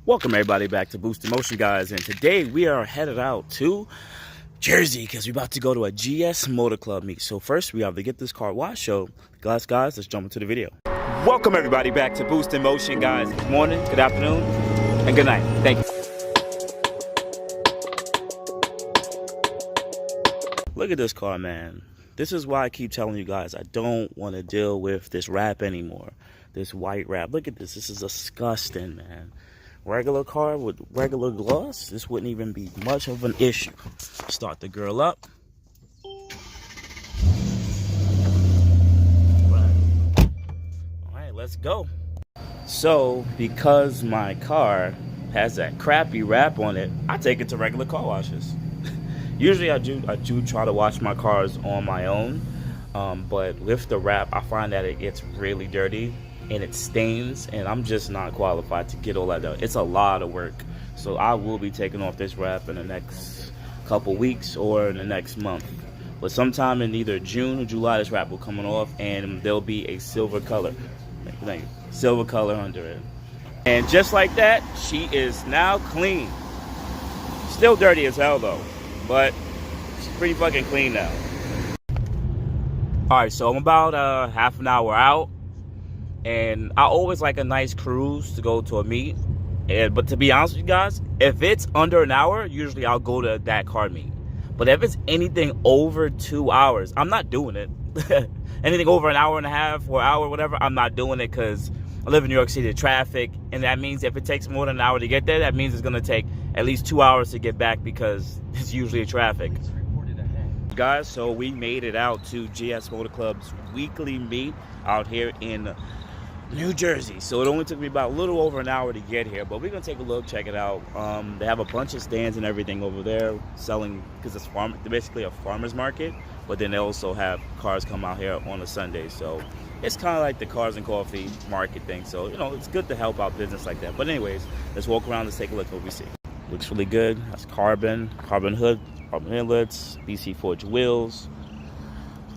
Welcome everybody back to Boost Emotion, guys, and today we are headed out to Jersey because we're about to go to a GS Motor Club meet. So first we have to get this car washed. So guys, let's jump into the video. Welcome everybody back to Boost Emotion, guys. Good morning, good afternoon, and good night. Thank you. Look at this car, man. This is why I keep telling you guys I don't want to deal with this wrap anymore. This white wrap. Look at this. This is disgusting, man. Regular car with regular gloss, this wouldn't even be much of an issue. Start the girl up. Alright, let's go. So, because my car has that crappy wrap on it, I take it to regular car washes. Usually I do try to wash my cars on my own, but with the wrap, I find that it gets really dirty and it stains, and I'm just not qualified to get all that done. It's a lot of work. So I will be taking off this wrap in the next couple weeks or in the next month. But sometime in either June or July, this wrap will come off, and there'll be a silver color. Silver color under it. And just like that, she is now clean. Still dirty as hell though, but she's pretty fucking clean now. Alright, so I'm about half an hour out. And I always like a nice cruise to go to a meet. But to be honest with you guys, if it's under an hour, usually I'll go to that car meet. But if it's anything over 2 hours, I'm not doing it. Anything over an hour and a half or hour, whatever, I'm not doing it because I live in New York City, traffic. And that means if it takes more than an hour to get there, that means it's going to take at least 2 hours to get back because it's usually traffic. Guys, so we made it out to GS Motor Club's weekly meet out here in New Jersey. So it only took me about a little over an hour to get here, but we're gonna take a look, check it out. They have a bunch of stands and everything over there selling, because it's basically a farmer's market, but then they also have cars come out here on a Sunday. So it's kind of like the cars and coffee market thing. So, you know, it's good to help out business like that. But anyways, let's walk around, let's take a look at what we see. Looks really good. That's carbon hood, carbon inlets, BC forged wheels,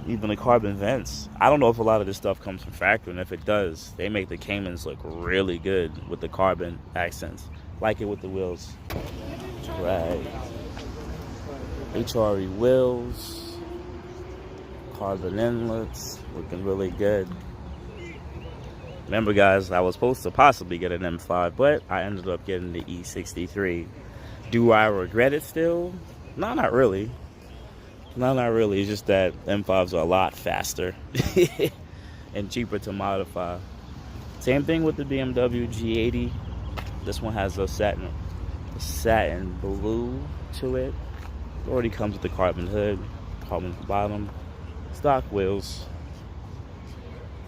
even the carbon vents. I don't know if a lot of this stuff comes from factory, and if it does, they make the Caymans look really good with the carbon accents. Like it with the wheels. Right. HRE wheels, carbon inlets, looking really good. Remember guys, I was supposed to possibly get an M5, but I ended up getting the E63. Do I regret it still? No, not really. No, not really. It's just that M5s are a lot faster and cheaper to modify. Same thing with the BMW G80. This one has a satin blue to it. It already comes with the carbon hood, carbon bottom, stock wheels.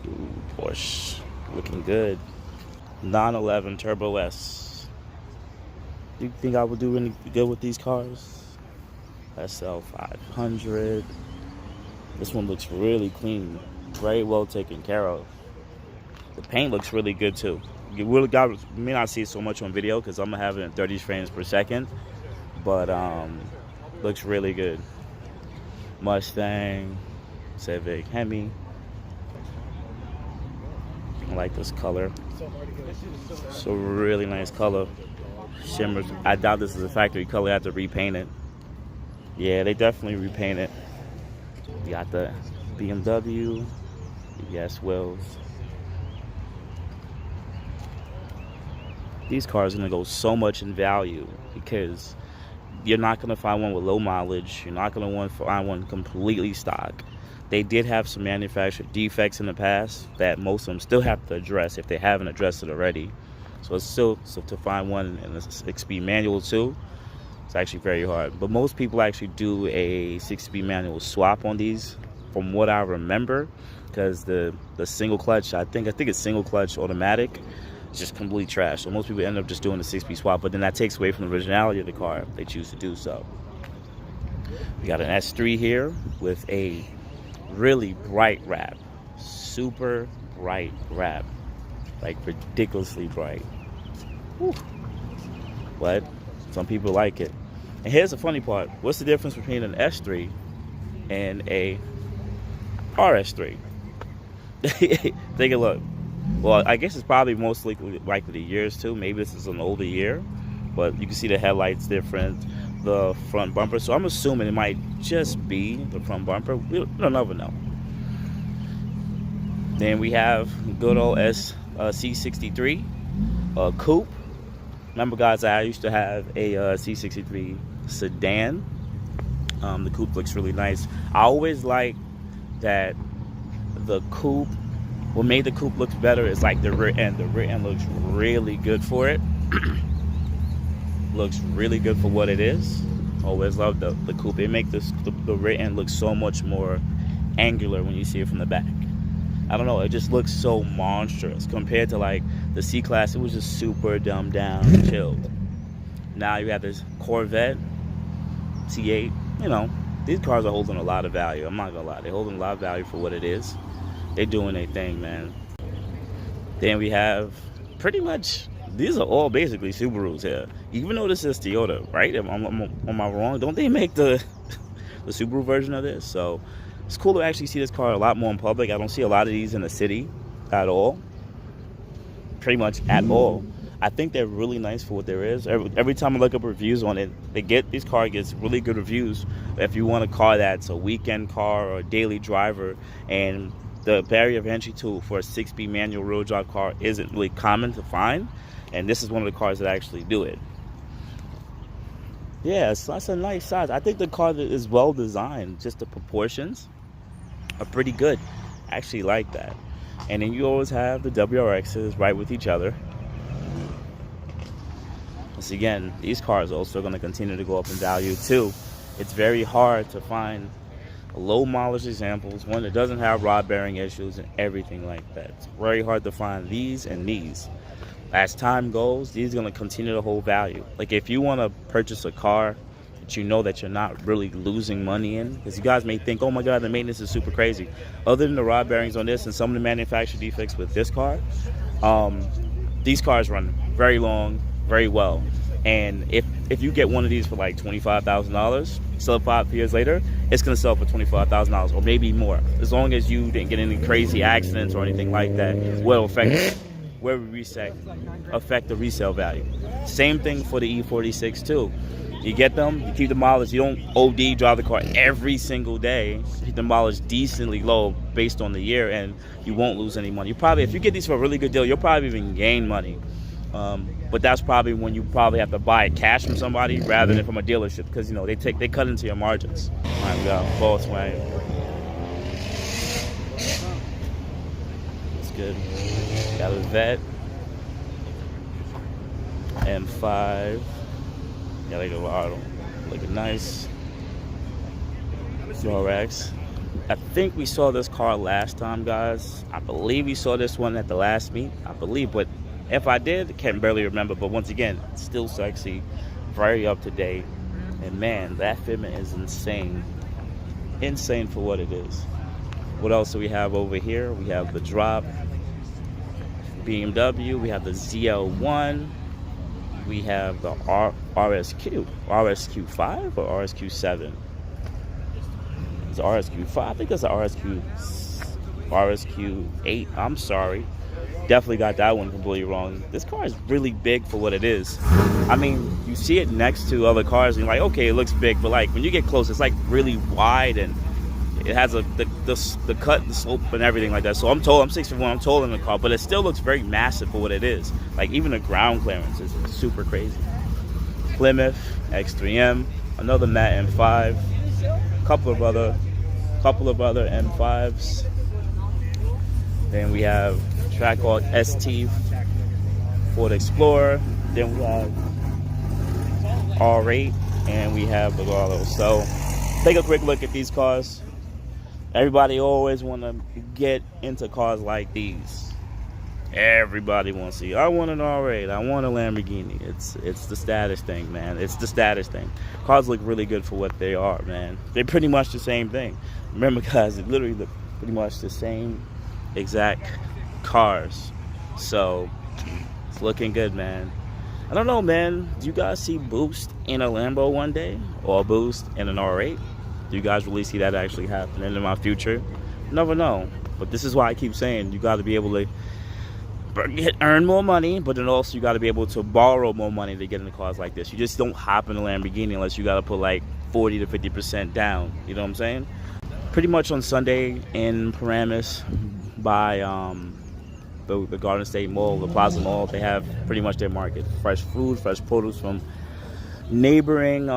Ooh, Porsche, looking good. 911 Turbo S. Do you think I would do any good with these cars? SL500. This one looks really clean, very well taken care of. The paint looks really good too. You may not see it so much on video because I'm gonna have it in 30 frames per second, but looks really good. Mustang, Civic, Hemi. I like this color. It's a really nice color. Shimmers. I doubt this is a factory color. I have to repaint it. Yeah, they definitely repaint it. We got the BMW, EBS wheels. These cars are gonna go so much in value because you're not gonna find one with low mileage. You're not gonna find one completely stock. They did have some manufacturer defects in the past that most of them still have to address if they haven't addressed it already. So it's still to find one in a 6-speed manual too. It's actually very hard, but most people actually do a 6-speed manual swap on these, from what I remember, because the single clutch, I think it's single clutch automatic, it's just complete trash. So most people end up just doing the 6-speed swap, but then that takes away from the originality of the car if they choose to do so. We got an S3 here with a really bright wrap, super bright wrap, like ridiculously bright. Whew. But some people like it. And here's the funny part. What's the difference between an S3 and a RS3? Take a look. Well, I guess it's probably most likely the years too. Maybe this is an older year, but you can see the headlights different, the front bumper. So I'm assuming it might just be the front bumper. We'll never know. Then we have good old C63 coupe. Remember, guys, I used to have a C63 sedan. The coupe looks really nice. I always like that the coupe. What made the coupe look better is like the rear end. The rear end looks really good for it. Looks really good for what it is. Always love the coupe. It makes the rear end look so much more angular when you see it from the back. I don't know, it just looks so monstrous compared to like the C-Class. It was just super dumbed down and chilled. Now you have this Corvette T8. You know, these cars are holding a lot of value. I'm not gonna lie, they're holding a lot of value for what it is. They're doing their thing, man. Then we have pretty much, these are all basically Subarus here. Even though this is Toyota, right? Am I wrong? Don't they make the Subaru version of this? So it's cool to actually see this car a lot more in public. I don't see a lot of these in the city at all. Pretty much at all. I think they're really nice for what there is. Every time I look up reviews on it, this car gets really good reviews. If you want a car that's a weekend car or a daily driver, and the barrier of entry tool for a 6-speed manual rear drive car isn't really common to find, and this is one of the cars that actually do it. Yeah, that's a nice size. I think the car is well designed. Just the proportions are pretty good. I actually like that. And then you always have the WRXs right with each other. Once again, these cars are also going to continue to go up in value too. It's very hard to find low mileage examples, one that doesn't have rod bearing issues and everything like that. It's very hard to find these and these. As time goes, these are going to continue to hold value. Like if you want to purchase a car that you know that you're not really losing money in, because you guys may think, oh my god, the maintenance is super crazy. Other than the rod bearings on this and some of the manufacturer defects with this car, these cars run very long, very well. And if you get one of these for like $25,000, sell it 5 years later, it's going to sell for $25,000 or maybe more. As long as you didn't get any crazy accidents or anything like that, will affect the resale value. Same thing for the E46 too. You get them, you keep the mileage. You don't OD drive the car every single day. Keep the mileage decently low based on the year, and you won't lose any money. If you get these for a really good deal, you'll probably even gain money. But that's probably when you probably have to buy it cash from somebody rather than from a dealership, because you know they cut into your margins. All right, we got Volkswagen. It's good. Got a Vet M5. Yeah, like a lot. Looking nice. URX. I think we saw this car last time, guys. I believe we saw this one at the last meet. I believe, but if I did, I can't barely remember. But once again, it's still sexy, very up to date, and man, that fitment is insane. Insane for what it is. What else do we have over here? We have the Drop BMW. We have the ZL1. We have the RSQ. RSQ5 or RSQ7? It's RSQ5. I think that's the RSQ8. I'm sorry. Definitely got that one completely wrong. This car is really big for what it is. I mean, you see it next to other cars and you're like, okay, it looks big, but like when you get close, it's like really wide and it has the cut, the slope, and everything like that. So I'm 6'1", I'm taller in the car, but it still looks very massive for what it is. Like even the ground clearance is super crazy. Plymouth X3M, another Matt M5, couple of other M5s. Then we have track called ST Ford Explorer. Then we have R8, and we have the Gallo. So take a quick look at these cars. Everybody always want to get into cars like these. Everybody wants to see, I want an R8, I want a Lamborghini. It's the status thing, man. It's the status thing. Cars look really good for what they are, man. They're pretty much the same thing. Remember, guys, they literally look pretty much the same exact cars. So it's looking good, man. I don't know, man. Do you guys see Boost in a Lambo one day, or Boost in an R8? Do you guys really see that actually happening in my future? You never know. But this is why I keep saying you got to be able to earn more money, but then also you got to be able to borrow more money to get into cars like this. You just don't hop in a Lamborghini unless you got to put like 40 to 50% down. You know what I'm saying? Pretty much on Sunday in Paramus by the Garden State Mall, the Plaza Mall, they have pretty much their market. Fresh food, fresh produce from neighboring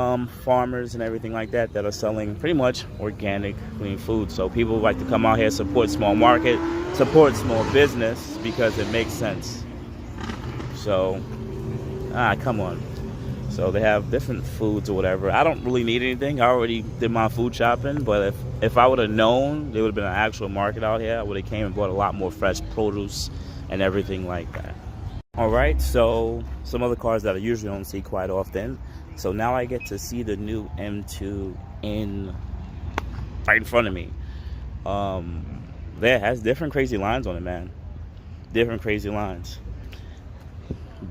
farmers and everything like that that are selling pretty much organic, clean food. So people like to come out here, support small market, support small business because it makes sense. So, come on. So they have different foods or whatever. I don't really need anything. I already did my food shopping, but if I would have known there would have been an actual market out here, I would have came and bought a lot more fresh produce and everything like that. All right, so some other cars that I usually don't see quite often. So now I get to see the new M2 right in front of me. There has different crazy lines on it, man. Different crazy lines.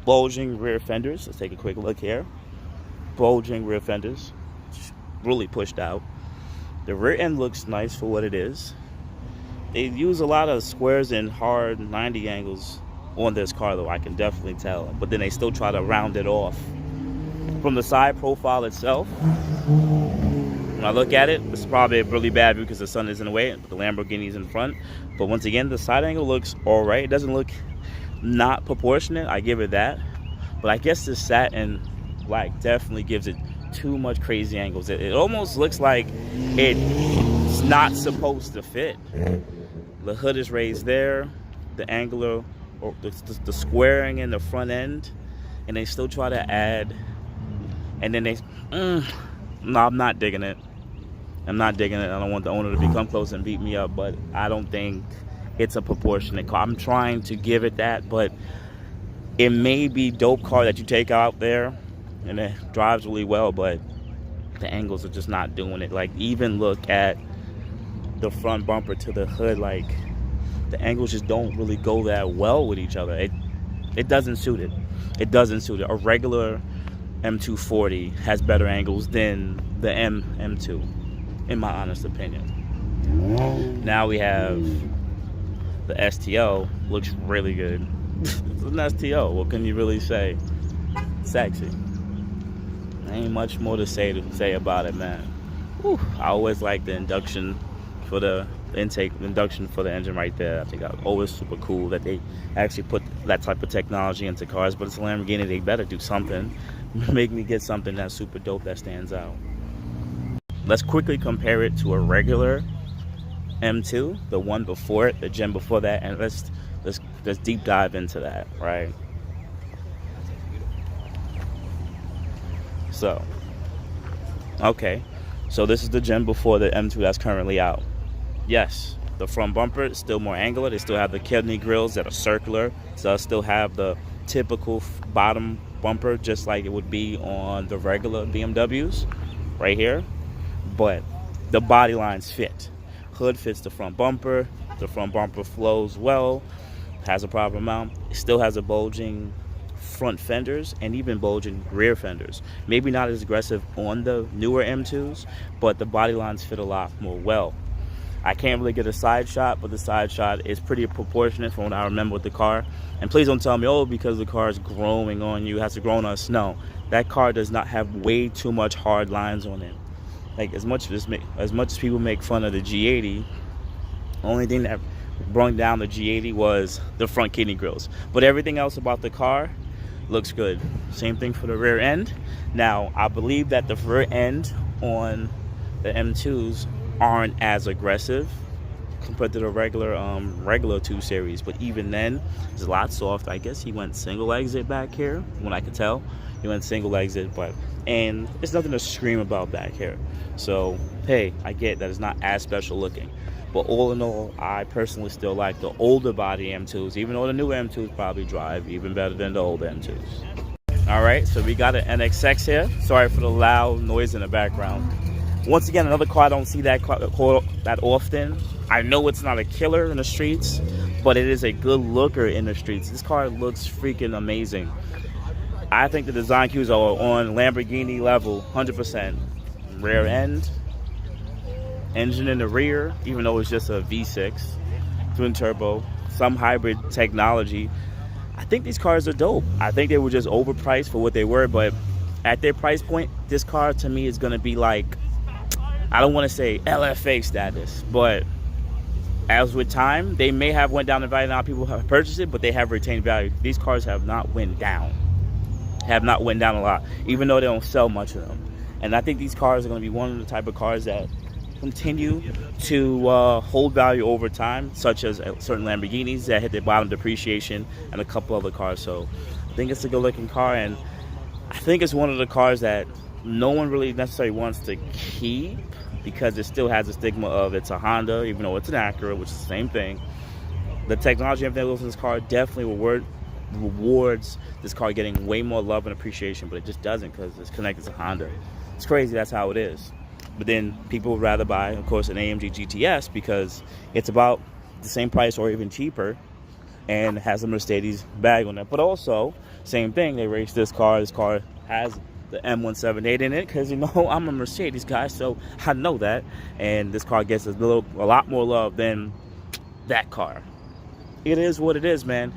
Bulging rear fenders. Let's take a quick look here. Bulging rear fenders. Really pushed out. The rear end looks nice for what it is. They use a lot of squares and hard 90 angles on this car, though, I can definitely tell. But then they still try to round it off. From the side profile itself, when I look at it, it's probably a really bad view because the sun is in the way, but the Lamborghini's in front. But once again, the side angle looks all right. It doesn't look not proportionate, I give it that. But I guess the satin black definitely gives it too much crazy angles. It almost looks like it's not supposed to fit. The hood is raised there, the angular, or the squaring in the front end, and they still try to add, and then no, I'm not digging it. I'm not digging it. I don't want the owner to become close and beat me up, but I don't think it's a proportionate car. I'm trying to give it that, but it may be dope car that you take out there and it drives really well, but the angles are just not doing it. Like, even look at the front bumper to the hood, like the angles just don't really go that well with each other. It doesn't suit it. It doesn't suit it. A regular M240 has better angles than the M2, in my honest opinion. Now we have the STO. Looks really good. It's an STO. What can you really say? Sexy. Ain't much more to say about it, man. Whew. I always like the induction for the induction for the engine right there. I think that's always super cool that they actually put that type of technology into cars. But it's a Lamborghini, they better do something. Make me get something that's super dope that stands out. Let's quickly compare it to a regular M2, the one before it, the gen before that, and let's deep dive into that, right? So, okay, so this is the gen before the M2 that's currently out. Yes, the front bumper is still more angular. They still have the kidney grills that are circular. So I still have the typical bottom bumper, just like it would be on the regular BMWs right here. But the body lines fit. Hood fits the front bumper. The front bumper flows well. Has a proper mount. It still has a bulging front fenders and even bulging rear fenders. Maybe not as aggressive on the newer M2s, but the body lines fit a lot more well. I can't really get a side shot, but the side shot is pretty proportionate from what I remember with the car. And please don't tell me, oh, because the car is growing on you, it has to grow on us. No, that car does not have way too much hard lines on it. Like, as much as people make fun of the G80, the only thing that brought down the G80 was the front kidney grills. But everything else about the car looks good. Same thing for the rear end. Now, I believe that the rear end on the M2s aren't as aggressive compared to the regular 2 Series, but even then it's a lot soft. I guess he went single exit back here, when I could tell he went single exit, and it's nothing to scream about back here. So hey, I get that it's not as special looking, but all in all, I personally still like the older body M2s, even though the new M2s probably drive even better than the old M2s. All right, so we got an NSX here. Sorry for the loud noise in the background. Once again, another car I don't see that often. I know it's not a killer in the streets, but it is a good looker in the streets. This car looks freaking amazing. I think the design cues are on Lamborghini level, 100%. Rear end, engine in the rear, even though it's just a V6, twin turbo, some hybrid technology. I think these cars are dope. I think they were just overpriced for what they were, but at their price point, this car to me is going to be like, I don't want to say LFA status, but as with time, they may have went down in value. Now people have purchased it, but they have retained value. These cars have not went down. Have not went down a lot, even though they don't sell much of them. And I think these cars are going to be one of the type of cars that continue to hold value over time, such as certain Lamborghinis that hit their bottom depreciation and a couple other cars. So I think it's a good looking car, and I think it's one of the cars that no one really necessarily wants to keep because it still has a stigma of it's a Honda, even though it's an Acura, which is the same thing. The technology and everything that goes in this car definitely rewards this car getting way more love and appreciation, but it just doesn't because it's connected to Honda. It's crazy, that's how it is. But then people would rather buy, of course, an AMG GTS because it's about the same price or even cheaper and has a Mercedes bag on it. But also, same thing, they race this car. This car has the M178 in it because, you know, I'm a Mercedes guy, so I know that. And this car gets a lot more love than that car. It is what it is, man.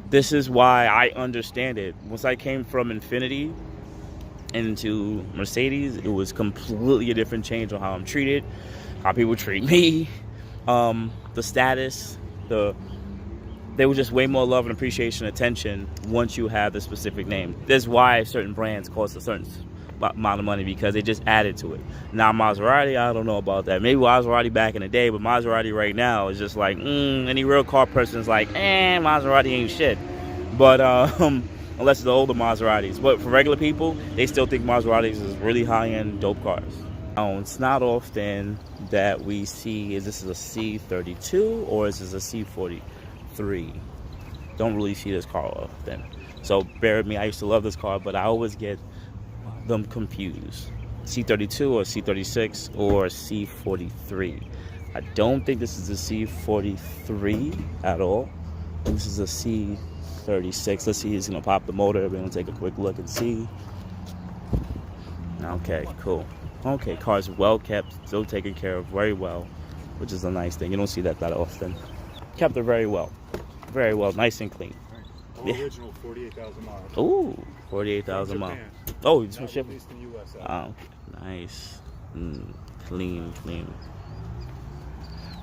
This is why I understand it. Once I came from Infiniti into Mercedes, it was completely a different change on how I'm treated, how people treat me, the status, there was just way more love and appreciation and attention once you have the specific name. That's why certain brands cost a certain amount of money, because they just added to it. Now Maserati, I don't know about that. Maybe Maserati back in the day, but Maserati right now is just like, any real car person is like, Maserati ain't shit. But unless it's the older Maseratis. But for regular people, they still think Maseratis is really high-end, dope cars. It's not often that we see, is this a C32 or is this a C43? Don't really see this car often. So bear with me, I used to love this car, but I always get them confused. C32 or C36 or C43. I don't think this is a C43 at all. I think this is a C36. Let's see, he's gonna pop the motor. We're gonna take a quick look and see. Okay, cool. Okay, car's well kept, still taken care of very well, which is a nice thing. You don't see that often. Kept it very well, nice and clean. Original 48,000 miles. Ooh, 48,000 miles. Oh, you just shipping? Oh, nice. Clean.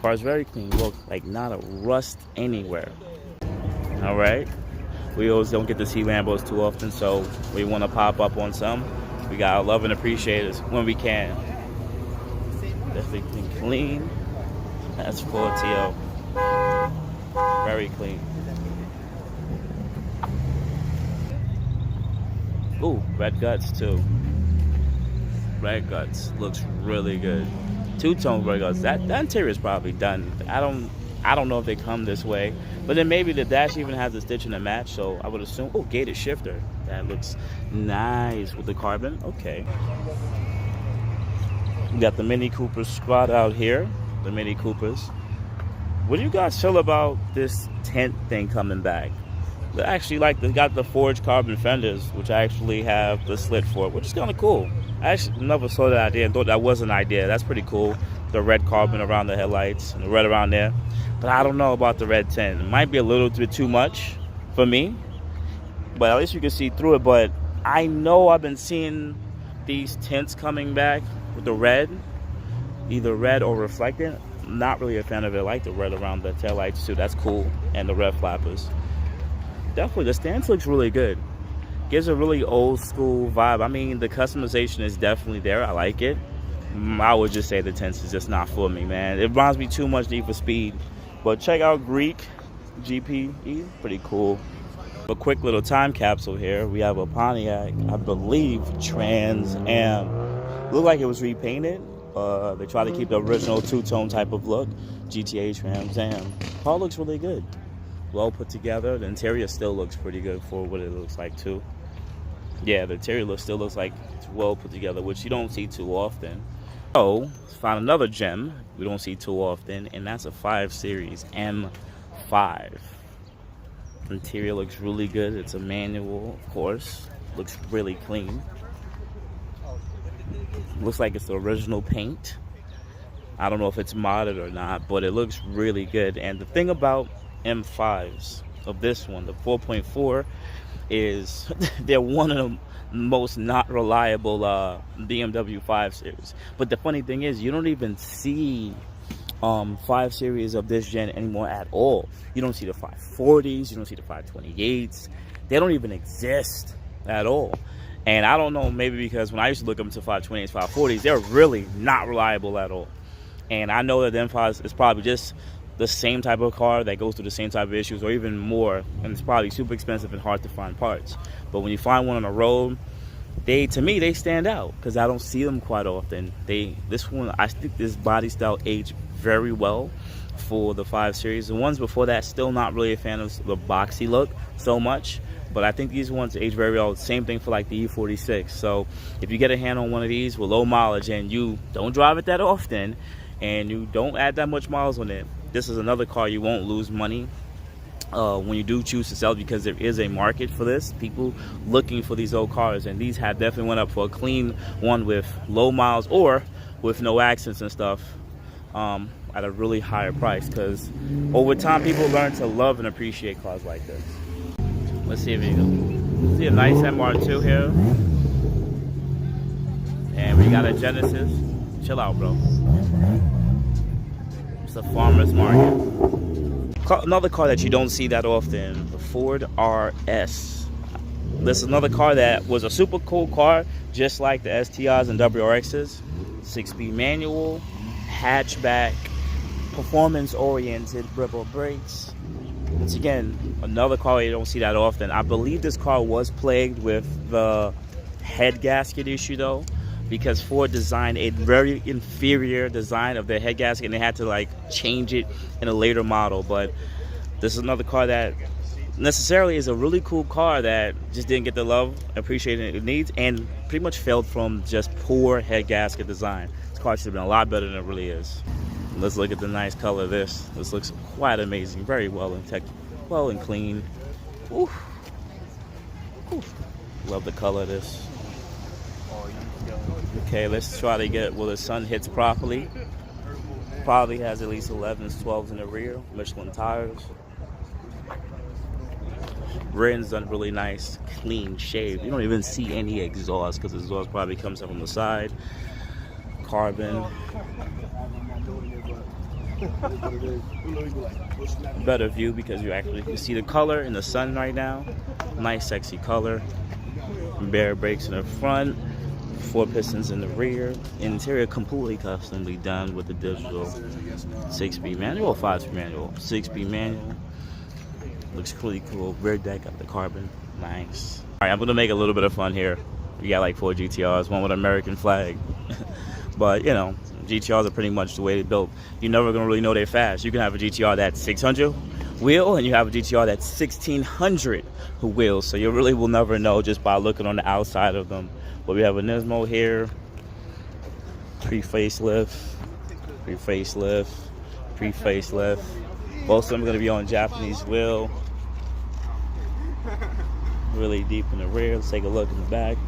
Car's very clean. Look, like not a rust anywhere. All right. We always don't get to see Lambos too often, so we want to pop up on some. We gotta love and appreciate it when we can. Definitely clean. That's 4TO. Very clean. Ooh, red guts too. Red guts looks really good. Two-tone red guts. That interior is probably done. I don't know if they come this way, but then maybe the dash even has a stitch and a match. So I would assume. Oh, gated shifter. That looks nice with the carbon. Okay. We got the Mini Cooper squad out here. The Mini Coopers. What do you guys feel about this tent thing coming back? They actually they got the forged carbon fenders, which I actually have the slit for, which is kind of cool. I actually never saw that idea and thought that was an idea. That's pretty cool. The red carbon around the headlights and the red around there. But I don't know about the red tint. It might be a little bit too much for me, but at least you can see through it. But I know I've been seeing these tints coming back with the red, either red or reflectant. I'm not really a fan of it. I like the red around the taillights too. That's cool. And the red flappers. Definitely, the stance looks really good. Gives a really old school vibe. I mean, the customization is definitely there. I like it. I would just say the tints is just not for me, man. It reminds me too much Need for Speed. But check out Greek GPE. Pretty cool. A quick little time capsule here. We have a Pontiac, I believe, Trans Am. Looked like it was repainted. They try to keep the original two-tone type of look. GTA Trans Am. Car looks really good. Well put together. The interior still looks pretty good for what it looks like too. Yeah, the interior still looks like it's well put together, which you don't see too often. So, let's find another gem we don't see too often, and that's a 5 Series M5. Interior looks really good. It's a manual, of course. Looks really clean. Looks like it's the original paint. I don't know if it's modded or not, but it looks really good. And the thing about M5s, of this one. The 4.4 is they're one of the most not reliable BMW 5 Series. But the funny thing is, you don't even see 5 Series of this gen anymore at all. You don't see the 540s, you don't see the 528s. They don't even exist at all. And I don't know, maybe because when I used to look up into 528s, 540s, they're really not reliable at all. And I know that the M5 is probably just the same type of car that goes through the same type of issues, or even more, and it's probably super expensive and hard to find parts. But when you find one on the road, to me they stand out because I don't see them quite often. This one, I think this body style aged very well for the 5 Series. The ones before that, still not really a fan of the boxy look so much, but I think these ones age very well. Same thing for like the E46. So if you get a hand on one of these with low mileage and you don't drive it that often and you don't add that much miles on it, this is another car you won't lose money when you do choose to sell, because there is a market for this. People looking for these old cars, and these have definitely went up for a clean one with low miles or with no accidents and stuff at a really higher price, because over time people learn to love and appreciate cars like this. Let's see if you see a nice MR2 here, and we got a Genesis. Chill out, bro. It's a farmer's market. Another car that you don't see that often, the Ford RS. This is another car that was a super cool car, just like the STIs and WRXs. 6-speed manual, hatchback, performance-oriented ripple brakes. Once again, another car you don't see that often. I believe this car was plagued with the head gasket issue though, because Ford designed a very inferior design of their head gasket and they had to like change it in a later model. But this is another car that necessarily is a really cool car that just didn't get the love, appreciation it needs, and pretty much failed from just poor head gasket design. This car should have been a lot better than it really is. Let's look at the nice color of this. This looks quite amazing, very well and clean. Ooh. Ooh. Love the color of this. Okay, let's try to get where the sun hits properly. Probably has at least 11s, 12s in the rear. Michelin tires. Rear end's done really nice, clean shave. You don't even see any exhaust because the exhaust probably comes up from the side. Carbon. Better view because you actually can see the color in the sun right now. Nice, sexy color. Bare brakes in the front. 4 pistons in the rear. Interior completely customly done with the digital 6-speed manual or 5-speed manual. 6-speed manual. Looks really cool. Rear deck got the carbon. Nice. Alright, I'm gonna make a little bit of fun here. We got like 4 GTRs, one with an American flag. But you know, GTRs are pretty much the way they're built. You're never gonna really know they're fast. You can have a GTR that's 600 wheel and you have a GTR that's 1600 wheels. So you really will never know just by looking on the outside of them. But we have a Nismo here, pre-facelift, pre-facelift, pre-facelift. Both of them are going to be on Japanese wheel. Really deep in the rear. Let's take a look in the back.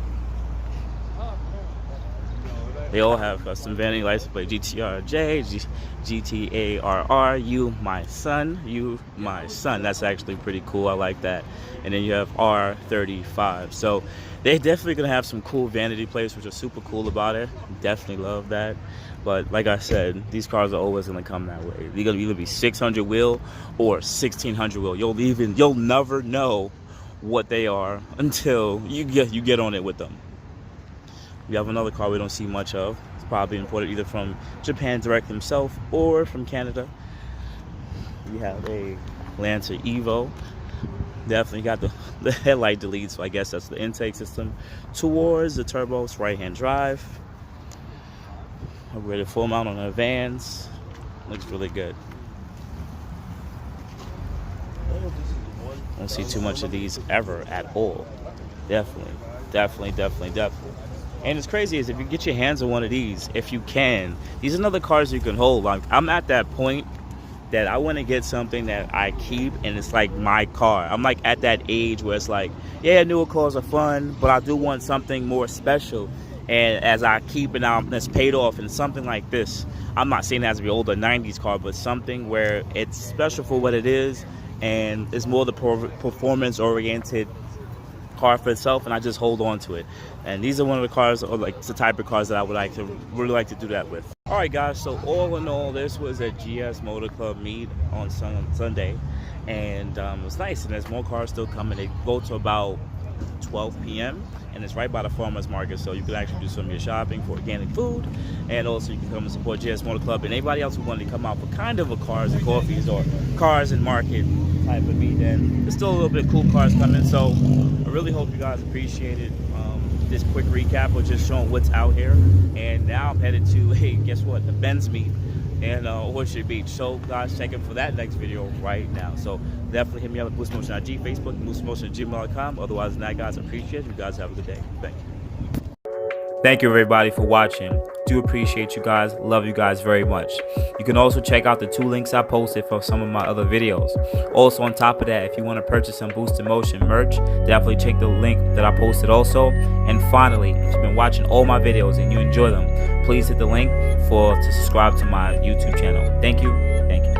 They all have custom vanity license plate. GTRJ, GTARR, you my son, you my son. That's actually pretty cool. I like that. And then you have R35. So they're definitely going to have some cool vanity plates, which are super cool about it. Definitely love that. But like I said, these cars are always going to come that way. They're going to either be 600 wheel or 1600 wheel. You'll never know what they are until you get on it with them. We have another car we don't see much of. It's probably imported either from Japan direct himself or from Canada. We have a Lancer Evo. Definitely got the headlight delete, so I guess that's the intake system. Towards the turbos, right-hand drive. We're ready to full mount on the vans. Looks really good. Don't see too much of these ever at all. Definitely. And it's crazy is if you get your hands on one of these, if you can, these are another cars you can hold. Like, I'm at that point that I want to get something that I keep and it's like my car. I'm like at that age where it's like, yeah, newer cars are fun, but I do want something more special. And as I keep it out, it's paid off. And something like this, I'm not saying it has to be older 90s car, but something where it's special for what it is and it's more the performance oriented car for itself, and I just hold on to it. And these are one of the cars, or like the type of cars that I would really like to do that with. All right, guys. So all in all, this was a GS Motor Club meet on Sunday, and it was nice. And there's more cars still coming. They go to about 12 p.m. and it's right by the farmers market, so you can actually do some of your shopping for organic food, and also you can come and support GS Motor Club and anybody else who wanted to come out for kind of a cars and coffees or cars and market type of meet. And there's still a little bit of cool cars coming, so I really hope you guys appreciated this quick recap of just showing what's out here. And now I'm headed to, hey, guess what, the Benz meet in Orchard Beach. So guys, check in for that next video right now. So definitely hit me up at Boost Motion IG, Facebook, boostmotion@gmail.com. Otherwise than that, guys, I appreciate it. You guys have a good day. Thank you. Thank you everybody for watching. Do appreciate you guys. Love you guys very much. You can also check out the 2 links I posted for some of my other videos. Also on top of that, if you want to purchase some Boost Motion merch, definitely check the link that I posted also. And finally, if you've been watching all my videos and you enjoy them, please hit the link to subscribe to my YouTube channel. Thank you. Thank you.